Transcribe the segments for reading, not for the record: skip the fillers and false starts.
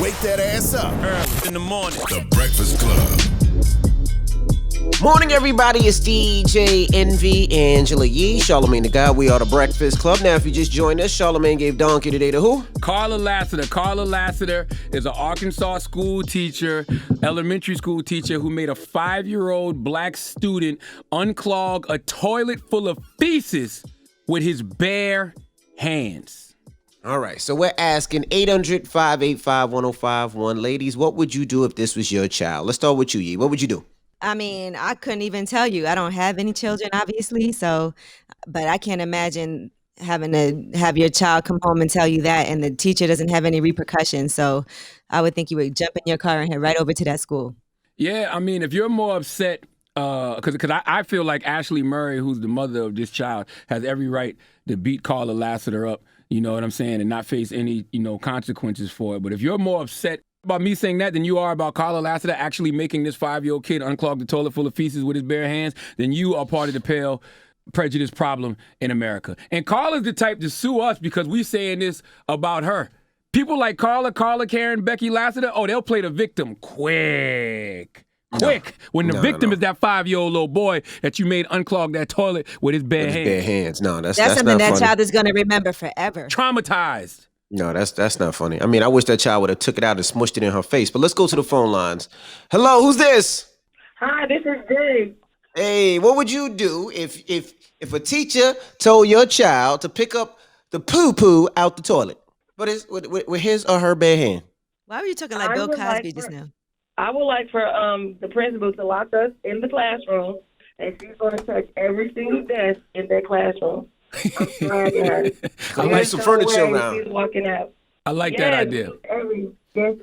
Wake that ass up. Early in the morning. The Breakfast Club. Morning, everybody. It's DJ Envy, Angela Yee, Charlamagne the God. We are the Breakfast Club. Now, if you just joined us, Charlamagne gave donkey today to who? Carla Lassiter. Carla Lassiter is an Arkansas school teacher, elementary school teacher, who made a 5-year-old black student unclog a toilet full of feces with his bare hands. All right, so we're asking 800-585-1051. Ladies, what would you do if this was your child? Let's start with you, Yee. What would you do? I mean, I couldn't even tell you. I don't have any children, obviously, but I can't imagine having to have your child come home and tell you that, and the teacher doesn't have any repercussions. So I would think you would jump in your car and head right over to that school. Yeah, I mean, if you're more upset, because I feel like Ashley Murray, who's the mother of this child, has every right to beat Carla Lassiter up, you know what I'm saying, and not face any, consequences for it. But if you're more upset about me saying that than you are about Carla Lassiter actually making this 5-year-old kid unclog the toilet full of feces with his bare hands, then you are part of the pale prejudice problem in America. And Carla's the type to sue us because we saying this about her. People like Carla, Karen, Becky Lassiter, they'll play the victim quick. When the victim is that 5-year-old little boy that you made unclog that toilet with his bare hands. Bare hands. No, that's something not that funny. child is going to remember forever. Traumatized. No, that's not funny. I mean, I wish that child would have took it out and smushed it in her face. But let's go to the phone lines. Hello, who's this? Hi, this is Jay. Hey, what would you do if a teacher told your child to pick up the poo-poo out the toilet, but it's with his or her bare hand? Why were you talking like Bill Cosby just now? I would like for the principal to lock us in the classroom, and she's going to touch every single desk in that classroom. I like some furniture around. She's walking out. I like that idea. She's not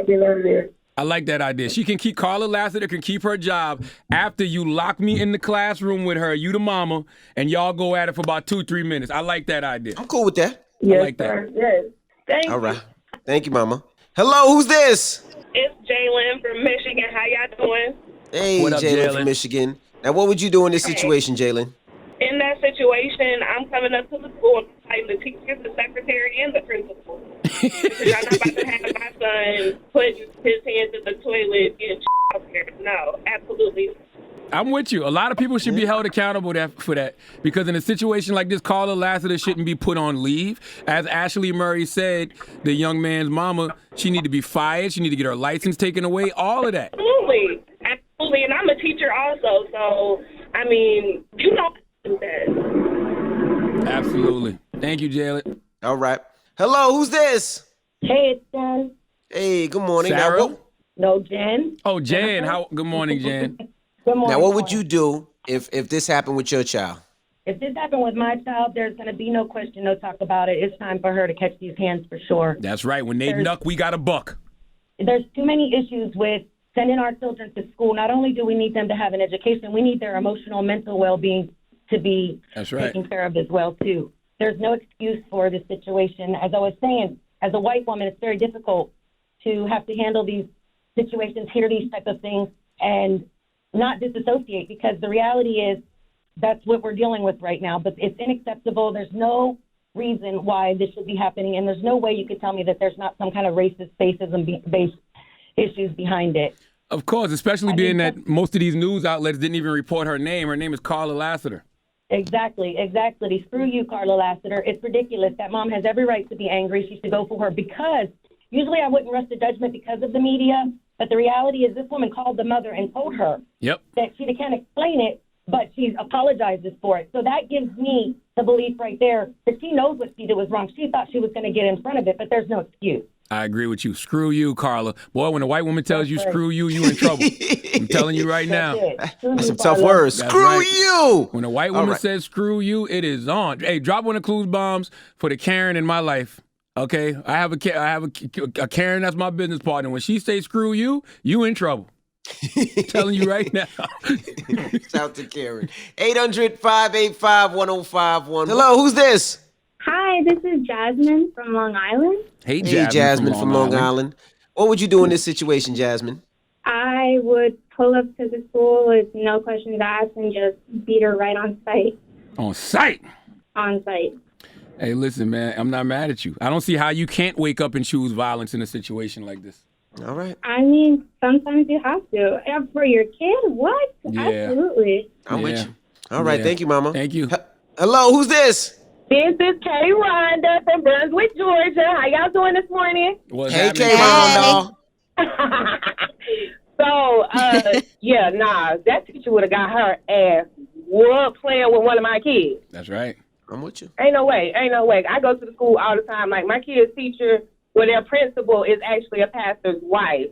getting out of there. I like that idea. Carla Lassiter can keep her job after you lock me in the classroom with her, you the mama, and y'all go at it for about 2-3 minutes. I like that idea. I'm cool with that. Yes, I like that. sir. Yes. Thank you. All right. Thank you, mama. Hello, who's this? It's Jalen from Michigan. How y'all doing? Hey, What up, Jalen from Michigan. Now, what would you do in this situation, Jalen? In that situation, I'm coming up to the school and fighting the teachers, the secretary, and the principal. Because I'm not about to have my son put his hands in the toilet and out there. No, absolutely. I'm with you. A lot of people should be held accountable for that because in a situation like this, Carla Lassiter shouldn't be put on leave. As Ashley Murray said, the young man's mama, she need to be fired. She need to get her license taken away. All of that. Absolutely. Absolutely. And I'm a teacher also. So, I mean, you know that. Absolutely. Thank you, Jalen. All right. Hello, who's this? Hey, it's Jen. Hey, good morning. Sarah? Now, No, Jen. Oh, Jan. Good morning, Jan. Good morning. Now, what would you do if this happened with your child? If this happened with my child, there's going to be no question, no talk about it. It's time for her to catch these hands for sure. That's right. When they knuck, we got a buck. There's too many issues with sending our children to school. Not only do we need them to have an education, we need their emotional, mental well-being to be taken care of as well, too. There's no excuse for this situation. As I was saying, as a white woman, it's very difficult to have to handle these situations, hear these type of things, and not disassociate, because the reality is that's what we're dealing with right now. But it's unacceptable. There's no reason why this should be happening, and there's no way you could tell me that there's not some kind of racist, based issues behind it. Of course, especially being that most of these news outlets didn't even report her name. Her name is Carla Lassiter. Exactly. Screw you, Carla Lassiter. It's ridiculous. That mom has every right to be angry. She should go for her, because usually I wouldn't rush to judgment because of the media, but the reality is this woman called the mother and told her that she can't explain it, but she apologizes for it. So that gives me the belief right there that she knows what she did was wrong. She thought she was going to get in front of it, but there's no excuse. I agree with you. Screw you, Carla. Boy, when a white woman tells you screw you, you in trouble. I'm telling you right now. That's some tough words. Screw you. When a white woman says screw you, it is on. Hey, drop one of clues bombs for the Karen in my life. Okay, I have a Karen that's my business partner. When she says screw you, you in trouble. I'm telling you right now. Shout to Karen. 800-585-1051. Hello, who's this? Hi, this is Jasmine from Long Island. Hey, Jasmine from Long Island. What would you do in this situation, Jasmine? I would pull up to the school with no questions asked and just beat her right on site. On site? On site. Hey, listen, man, I'm not mad at you. I don't see how you can't wake up and choose violence in a situation like this. All right. I mean, sometimes you have to. And for your kid, what? Yeah. Absolutely. I'm with you. All right. Yeah. Thank you, Mama. Thank you. Hello, who's this? This is Kay Rhonda from Brunswick, Georgia. How y'all doing this morning? What's Hey, happening? Kay Rhonda. So, that teacher would have got her ass whooped playing with one of my kids. That's right. I'm with you. Ain't no way. I go to the school all the time. Like, my kid's teacher, their principal is actually a pastor's wife.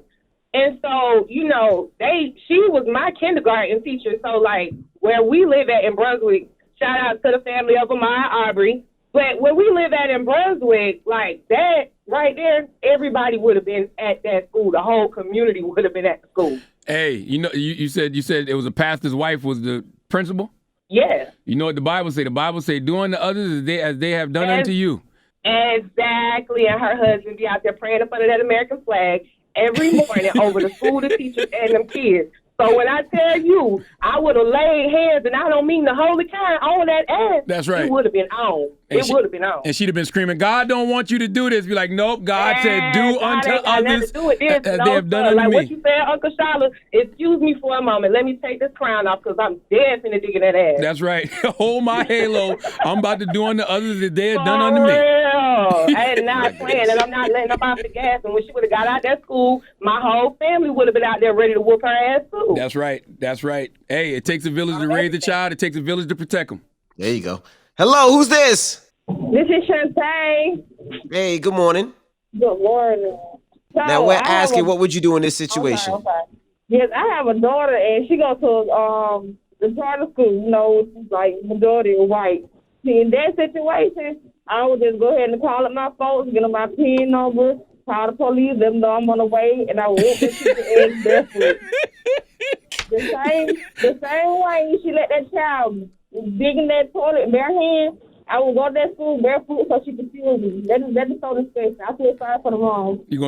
And so, she was my kindergarten teacher. So, like, where we live at in Brunswick, shout out to the family of Amaya Aubrey. But where we live at in Brunswick, like that right there, everybody would have been at that school. The whole community would have been at the school. Hey, you said it was a pastor's wife was the principal? Yeah. You know what the Bible say? The Bible say, do unto others as they have done unto you. Exactly. And her husband be out there praying in front of that American flag every morning over the school, the teachers, and them kids. So when I tell you, I would have laid hands, and I don't mean the holy kind, on that ass. That's right. It would have been on. It would have been on. And she'd have been screaming, God don't want you to do this. Be like, nope, God said, do unto others as they have done unto like me. What you said, Uncle Charlotte, excuse me for a moment. Let me take this crown off because I'm dead finna digging that ass. That's right. Hold my halo. I'm about to do unto others as they have done unto me. I am not playing, and I'm not letting up off the gas. And when she would have got out that school, my whole family would have been out there ready to whoop her ass too. That's right. That's right. Hey, it takes a village to raise a child. It takes a village to protect them. There you go. Hello, who's this? This is Shantae. Hey, good morning. Good morning. So Now we're asking, what would you do in this situation? Okay. Yes, I have a daughter, and she goes to the charter school. Like majority of white. See, in that situation, I would just go ahead and call up my folks, get them my PIN number, call the police, let them know I'm on the way, and I will whoop the teacher ass barefoot. The same way she let that child dig in that toilet bare hand, I will go to that school barefoot so she can feel me. That is so disgusting. I feel sorry for the mom. You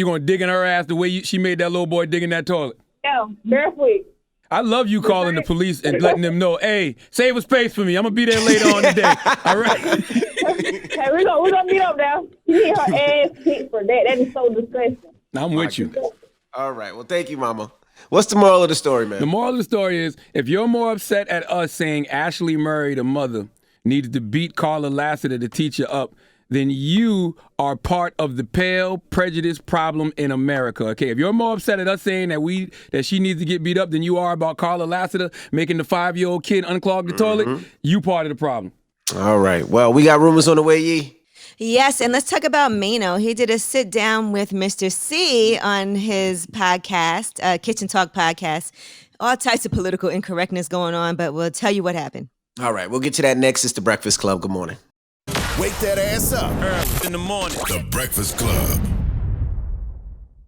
gonna dig in her ass the way she made that little boy dig in that toilet? Yeah, barefoot. I love you calling the police and letting them know, hey, save a space for me. I'm gonna be there later on today. All right. Hey, we're gonna meet up now. She need her ass kicked for that. That is so disgusting. I'm with you. All right. Well, thank you, Mama. What's the moral of the story, man? The moral of the story is, if you're more upset at us saying Ashley Murray, the mother, needed to beat Carla Lassiter, the teacher, up, then you are part of the pale prejudice problem in America. Okay, if you're more upset at us saying that she needs to get beat up than you are about Carla Lassiter making the 5-year-old kid unclog the toilet, you part of the problem. All right. Well, we got rumors on the way, Yee. Yes, and let's talk about Mano. He did a sit down with Mr. C on his podcast, Kitchen Talk podcast. All types of political incorrectness going on, but we'll tell you what happened. All right, we'll get to that next. It's the Breakfast Club. Good morning. Wake that ass up. Early in the morning. The Breakfast Club.